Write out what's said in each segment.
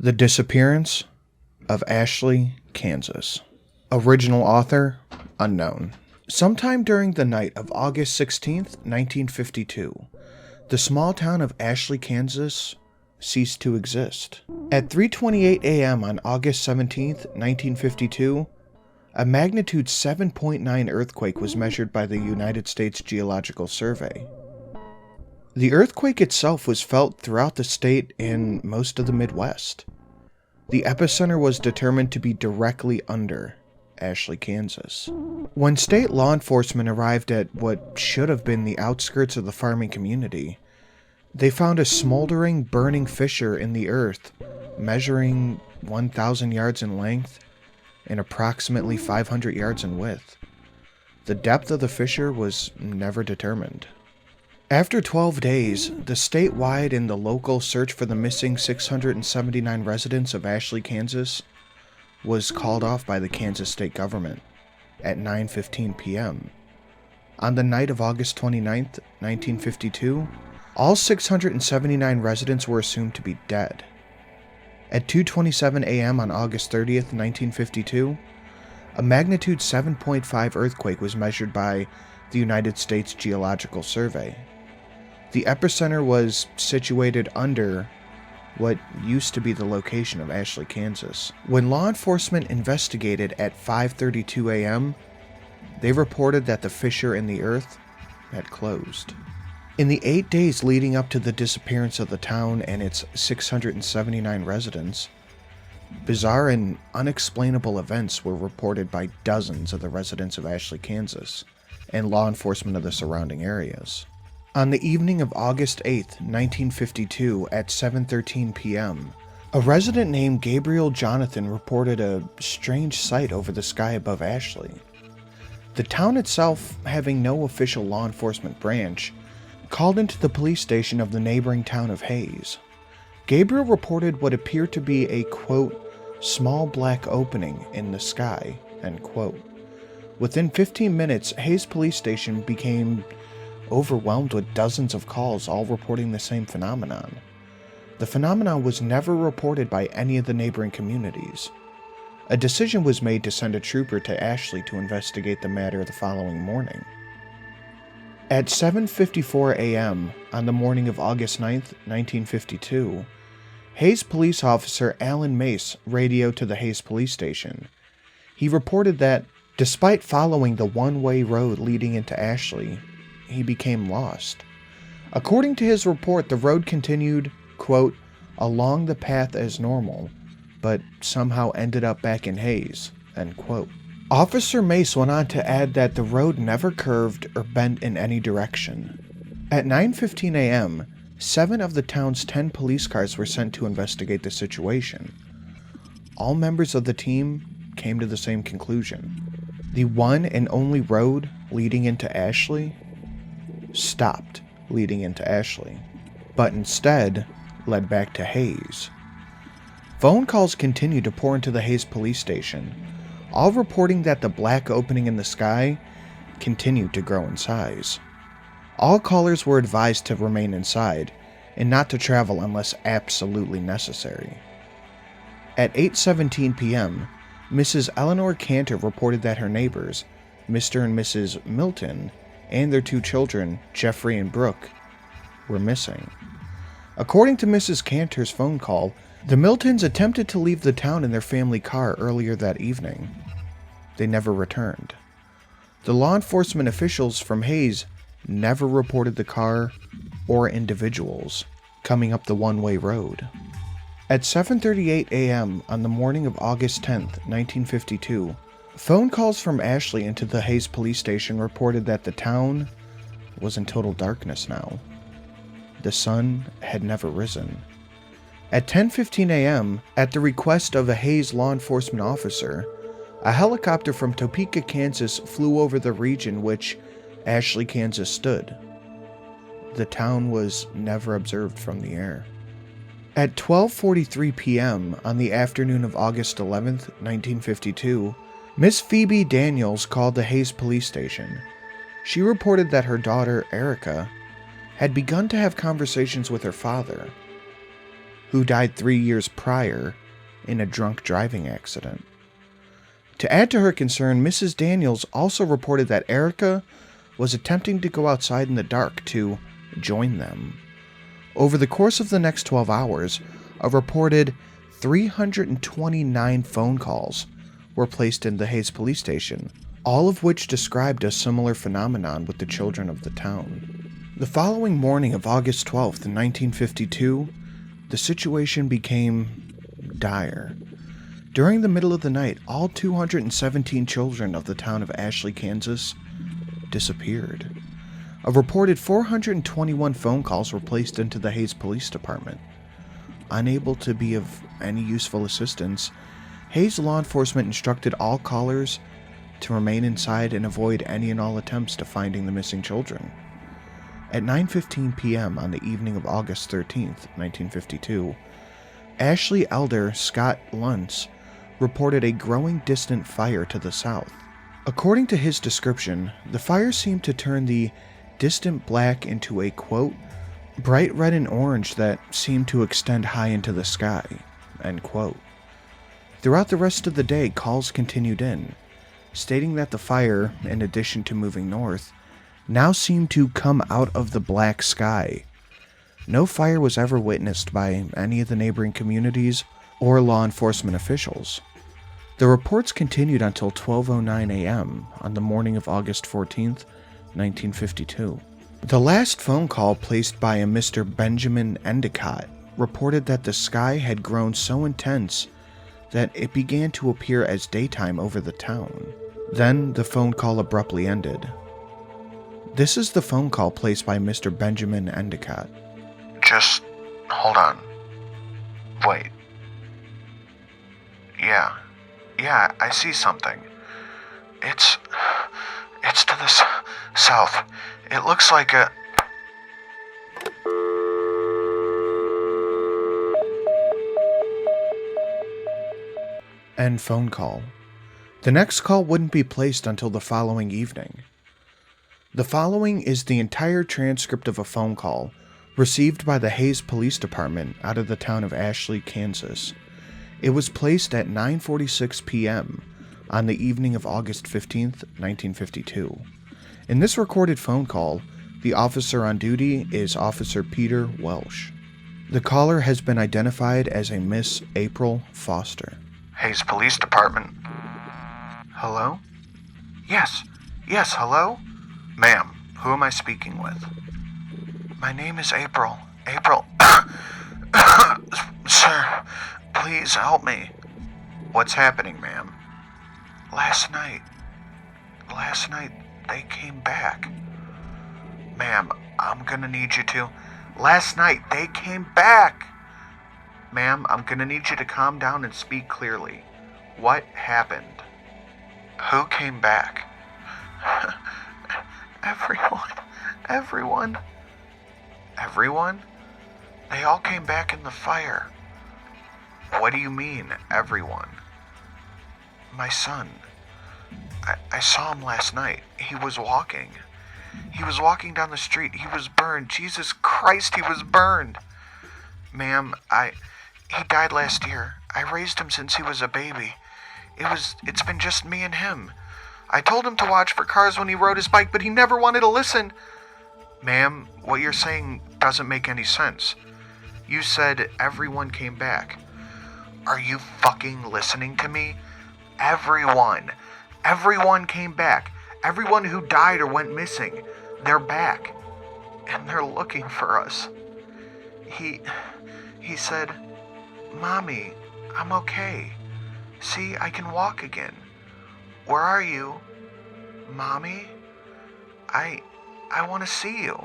The Disappearance of Ashley, Kansas. Original author, unknown. Sometime during the night of August 16th, 1952, the small town of Ashley, Kansas ceased to exist. At 3:28 a.m. on August 17th, 1952, a magnitude 7.9 earthquake was measured by the United States Geological Survey. The earthquake itself was felt throughout the state and most of the Midwest. The epicenter was determined to be directly under Ashley, Kansas. When state law enforcement arrived at what should have been the outskirts of the farming community, they found a smoldering, burning fissure in the earth, measuring 1,000 yards in length and approximately 500 yards in width. The depth of the fissure was never determined. After 12 days, the statewide and the local search for the missing 679 residents of Ashley, Kansas was called off by the Kansas state government at 9:15 p.m. On the night of August 29th, 1952, all 679 residents were assumed to be dead. At 2:27 a.m. on August 30th, 1952, a magnitude 7.5 earthquake was measured by the United States Geological Survey. The epicenter was situated under what used to be the location of Ashley, Kansas. When law enforcement investigated at 5:32 a.m., they reported that the fissure in the earth had closed. In the 8 days leading up to the disappearance of the town and its 679 residents, bizarre and unexplainable events were reported by dozens of the residents of Ashley, Kansas, and law enforcement of the surrounding areas. On the evening of August 8th, 1952, at 7:13 p.m., a resident named Gabriel Jonathan reported a strange sight over the sky above Ashley. The town itself, having no official law enforcement branch, called into the police station of the neighboring town of Hayes. Gabriel reported what appeared to be a, quote, small black opening in the sky, end quote. Within 15 minutes, Hayes police station became overwhelmed with dozens of calls, all reporting the same phenomenon. The phenomenon was never reported by any of the neighboring communities. A decision was made to send a trooper to Ashley to investigate the matter the following morning. At 7:54 a.m. on the morning of August 9th, 1952, Hayes police officer Alan Mace radioed to the Hayes police station. He reported that, despite following the one-way road leading into Ashley, he became lost. According to his report, the road continued, quote, along the path as normal, but somehow ended up back in Hayes, end quote. Officer Mace went on to add that the road never curved or bent in any direction. At 9:15 a.m., 7 of the town's 10 police cars were sent to investigate the situation. All members of the team came to the same conclusion. The one and only road leading into Ashley stopped leading into Ashley, but instead led back to Hayes. Phone calls continued to pour into the Hayes police station, all reporting that the black opening in the sky continued to grow in size. All callers were advised to remain inside and not to travel unless absolutely necessary. At 8:17 p.m., Mrs. Eleanor Cantor reported that her neighbors, Mr. and Mrs. Milton, and their 2 children, Jeffrey and Brooke, were missing. According to Mrs. Cantor's phone call, the Miltons attempted to leave the town in their family car earlier that evening. They never returned. The law enforcement officials from Hayes never reported the car or individuals coming up the one-way road. At 7:38 a.m. on the morning of August 10th, 1952, phone calls from Ashley into the Hayes police station reported that the town was in total darkness now. The sun had never risen. At 10:15 a.m., at the request of a Hayes law enforcement officer, a helicopter from Topeka, Kansas flew over the region which Ashley, Kansas stood. The town was never observed from the air. At 12:43 p.m. on the afternoon of August 11th, 1952, Miss Phoebe Daniels called the Hayes police station. She reported that her daughter, Erica, had begun to have conversations with her father, who died 3 years prior in a drunk driving accident. To add to her concern, Mrs. Daniels also reported that Erica was attempting to go outside in the dark to join them. Over the course of the next 12 hours, a reported 329 phone calls were placed in the Hayes police station, all of which described a similar phenomenon with the children of the town. The following morning of August 12th, 1952, the situation became dire. During the middle of the night, all 217 children of the town of Ashley, Kansas, disappeared. A reported 421 phone calls were placed into the Hayes Police Department. Unable to be of any useful assistance, Hayes law enforcement instructed all callers to remain inside and avoid any and all attempts to finding the missing children. At 9:15 p.m. on the evening of August 13th, 1952, Ashley elder Scott Luntz reported a growing distant fire to the south. According to his description, the fire seemed to turn the distant black into a, quote, bright red and orange that seemed to extend high into the sky, end quote. Throughout the rest of the day, calls continued in, stating that the fire, in addition to moving north, now seemed to come out of the black sky. No fire was ever witnessed by any of the neighboring communities or law enforcement officials. The reports continued until 12:09 a.m. on the morning of August 14th, 1952. The last phone call placed by a Mr. Benjamin Endicott reported that the sky had grown so intense that it began to appear as daytime over the town. Then the phone call abruptly ended. This is the phone call placed by Mr. Benjamin Endicott. Just hold on. Wait. Yeah, I see something. It's to the south. It looks like a... End phone call. The next call wouldn't be placed until the following evening. The following is the entire transcript of a phone call received by the Hayes Police Department out of the town of Ashley, Kansas. It was placed at 9:46 p.m. on the evening of August 15th, 1952. In this recorded phone call, the officer on duty is Officer Peter Welsh. The caller has been identified as a Miss April Foster. Hayes Police Department. Hello? Yes, hello? Ma'am, who am I speaking with? My name is April. Sir, please help me. What's happening, ma'am? Last night, they came back. Ma'am, I'm gonna need you to... Last night, they came back! Ma'am, I'm gonna need you to calm down and speak clearly. What happened? Who came back? Everyone. Everyone? They all came back in the fire. What do you mean, everyone? My son. I saw him last night. He was walking down the street. He was burned. Jesus Christ, he was burned. Ma'am, he died last year. I raised him since he was a baby. It's been just me and him. I told him to watch for cars when he rode his bike, but he never wanted to listen. Ma'am, what you're saying doesn't make any sense. You said everyone came back. Are you fucking listening to me? Everyone came back. Everyone who died or went missing, they're back. And they're looking for us. He said, Mommy, I'm okay. See, I can walk again. Where are you? Mommy? I want to see you.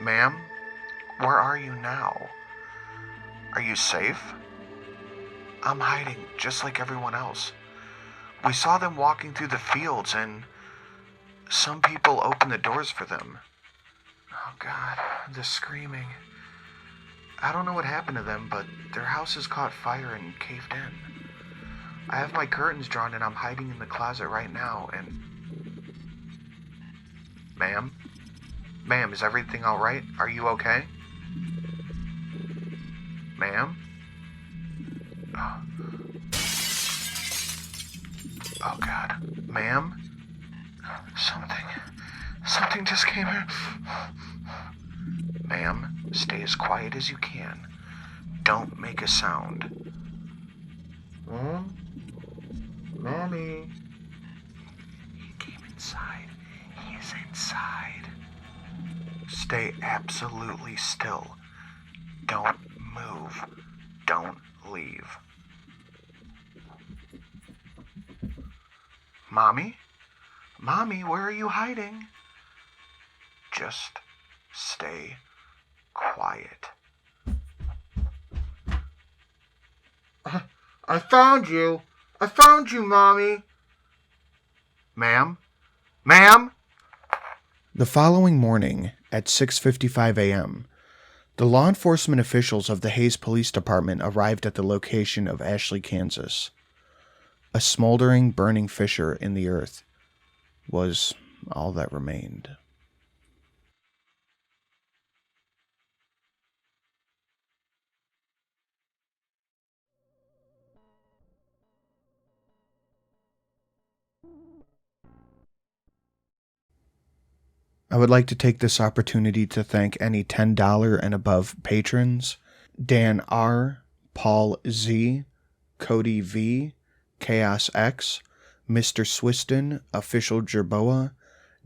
Ma'am, where are you now? Are you safe? I'm hiding, just like everyone else. We saw them walking through the fields, and some people opened the doors for them. Oh God, the screaming. I don't know what happened to them, but their houses caught fire and caved in. I have my curtains drawn and I'm hiding in the closet right now, and... Ma'am? Ma'am, is everything alright? Are you okay? Ma'am? Oh, God. Ma'am? Something just came here. Ma'am, stay as quiet as you can. Don't make a sound. Mom? Mommy? He came inside. He is inside. Stay absolutely still. Don't move. Don't leave. Mommy? Mommy, where are you hiding? Just stay quiet. I found you. I found you, Mommy. Ma'am? Ma'am? The following morning, at 6:55 a.m., the law enforcement officials of the Hayes Police Department arrived at the location of Ashley, Kansas. A smoldering, burning fissure in the earth was all that remained. I would like to take this opportunity to thank any $10 and above patrons: Dan R., Paul Z., Cody V., Chaos X, Mr. Swiston, Official Jerboa,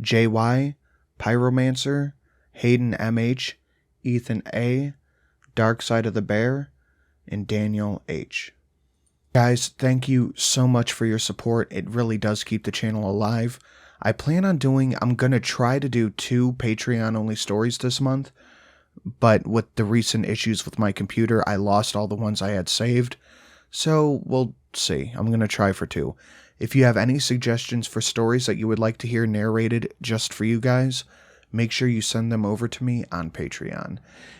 JY, Pyromancer, Hayden MH, Ethan A., Dark Side of the Bear, and Daniel H. Guys, thank you so much for your support. It really does keep the channel alive. I'm going to try to do 2 Patreon-only stories this month, but with the recent issues with my computer, I lost all the ones I had saved. So, we'll see. I'm going to try for 2. If you have any suggestions for stories that you would like to hear narrated just for you guys, make sure you send them over to me on Patreon.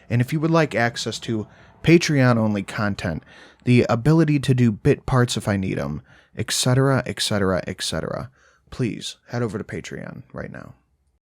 And if you would like access to Patreon-only content, the ability to do bit parts if I need them, etc., etc., etc., please head over to Patreon right now.